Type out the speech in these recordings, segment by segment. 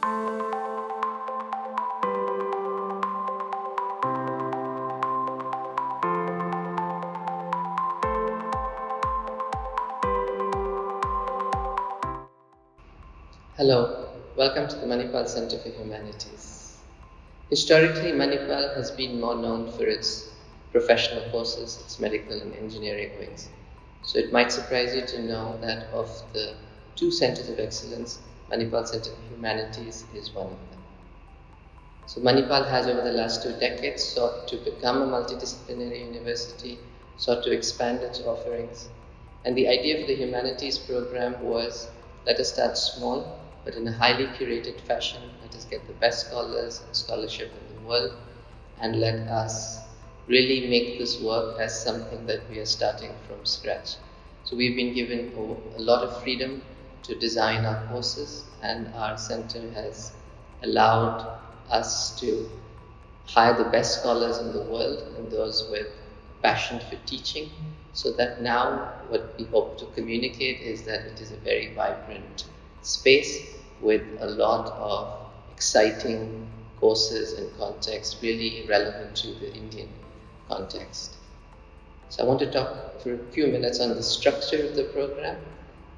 Hello, welcome to the Manipal Center for Humanities. Historically, Manipal has been more known for its professional courses, its medical and engineering wings. So it might surprise you to know that of the two centers of excellence, Manipal Center for Humanities is one of them. So Manipal has over the last 2 decades sought to become a multidisciplinary university, sought to expand its offerings. And the idea for the humanities program was, let us start small, but in a highly curated fashion. Let us get the best scholars and scholarship in the world, and let us really make this work as something that we are starting from scratch. So we've been given a lot of freedom to design our courses, and our center has allowed us to hire the best scholars in the world and those with passion for teaching, so that now what we hope to communicate is that it is a very vibrant space with a lot of exciting courses and context really relevant to the Indian context. So I want to talk for a few minutes on the structure of the program.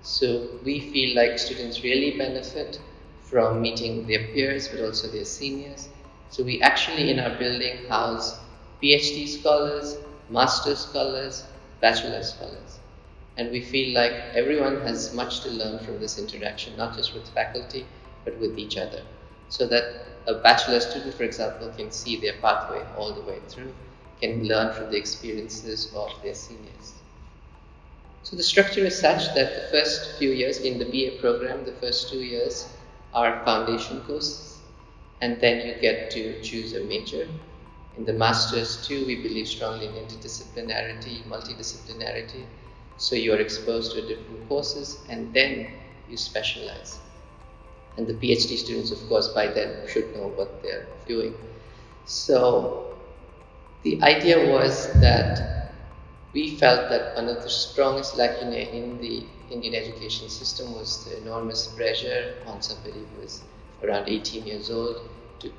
So we feel like students really benefit from meeting their peers but also their seniors. So we actually in our building house PhD scholars, master scholars, bachelor scholars. And we feel like everyone has much to learn from this interaction, not just with faculty, but with each other. So that a bachelor student, for example, can see their pathway all the way through, can learn from the experiences of their seniors. So the structure is such that the first few years in the BA program, the first 2 years are foundation courses, and then you get to choose a major. In the masters too, we believe strongly in interdisciplinarity, multidisciplinarity. So you're exposed to different courses and then you specialize. And the PhD students, of course, by then should know what they're doing. So the idea was that we felt that one of the strongest lacunae in the Indian education system was the enormous pressure on somebody who is around 18 years old to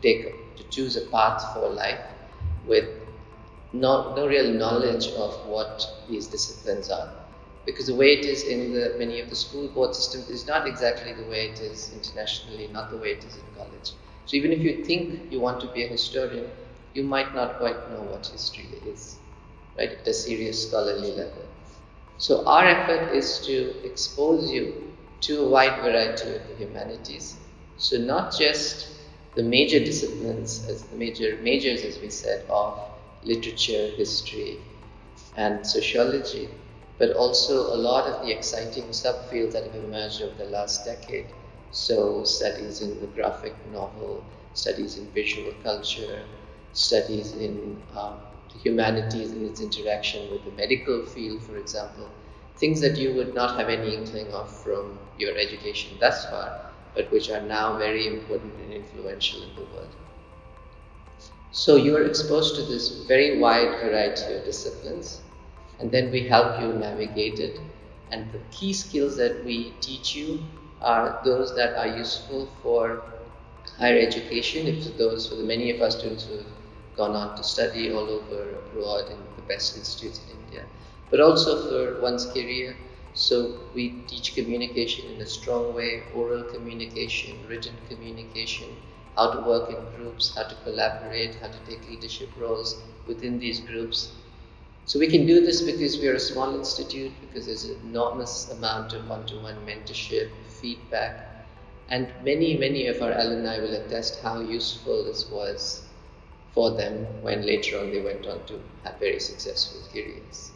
choose a path for life with no real knowledge of what these disciplines are. Because the way it is in many of the school board systems is not exactly the way it is internationally, not the way it is in college. So even if you think you want to be a historian, you might not quite know what history is, right, at a serious scholarly level. So our effort is to expose you to a wide variety of the humanities. So not just the major disciplines, as the majors as we said, of literature, history, and sociology, but also a lot of the exciting subfields that have emerged over the last decade. So studies in the graphic novel, studies in visual culture, studies in the humanities and its interaction with the medical field, for example, things that you would not have any inkling of from your education thus far, but which are now very important and influential in the world. So you are exposed to this very wide variety of disciplines, and then we help you navigate it. And the key skills that we teach you are those that are useful for higher education, if those for the many of our students who have gone on to study all over abroad in the best institutes in India, but also for one's career. So we teach communication in a strong way, oral communication, written communication, how to work in groups, how to collaborate, how to take leadership roles within these groups. So we can do this because we are a small institute, because there's an enormous amount of one-to-one mentorship, feedback, and many of our alumni will attest how useful this was for them when later on they went on to have very successful careers.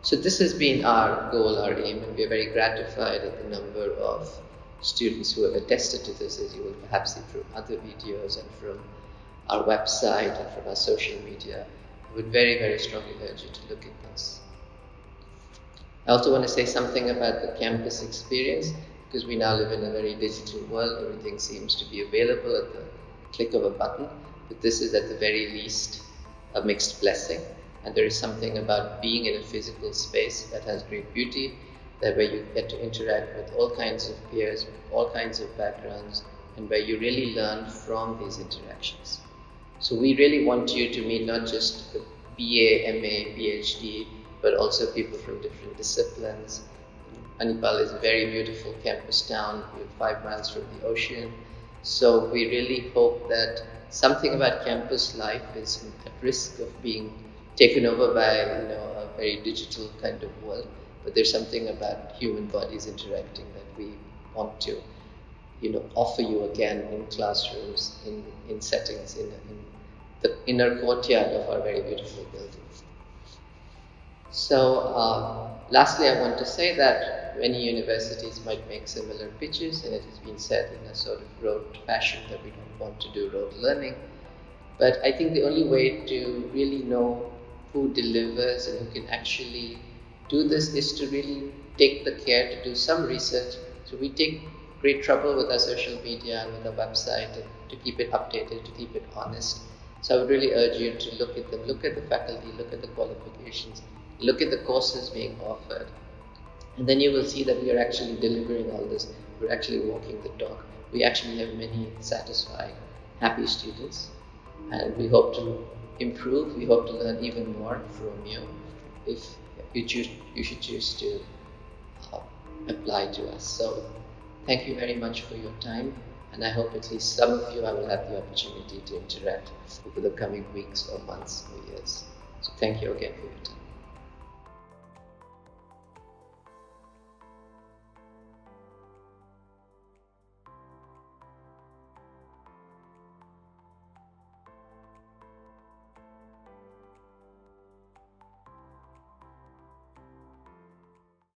So this has been our goal, our aim, and we are very gratified at the number of students who have attested to this, as you will perhaps see from other videos and from our website and from our social media. I would very strongly urge you to look at this. I also want to say something about the campus experience, because we now live in a very digital world. Everything seems to be available at the click of a button, but this is at the very least a mixed blessing. And there is something about being in a physical space that has great beauty, that where you get to interact with all kinds of peers, with all kinds of backgrounds, and where you really learn from these interactions. So we really want you to meet not just the BA, MA, PhD, but also people from different disciplines. Manipal is a very beautiful campus town. We're 5 miles from the ocean. So we really hope that something about campus life is at risk of being taken over by a very digital kind of world. But there's something about human bodies interacting that we want to offer you again in classrooms, in settings, in the inner courtyard of our very beautiful building. So, lastly, I want to say that many universities might make similar pitches, and it has been said in a sort of rote fashion that we don't want to do rote learning. But I think the only way to really know who delivers and who can actually do this is to really take the care to do some research. So we take great trouble with our social media and with our website and to keep it updated, to keep it honest. So I would really urge you to look at them, look at the faculty, look at the qualifications, look at the courses being offered. And then you will see that we are actually delivering all this. We're actually walking the talk. We actually have many satisfied, happy students. And we hope to improve. We hope to learn even more from you. If you should choose to apply to us. So thank you very much for your time. And I hope at least some of you I will have the opportunity to interact over the coming weeks or months or years. So thank you again for your time.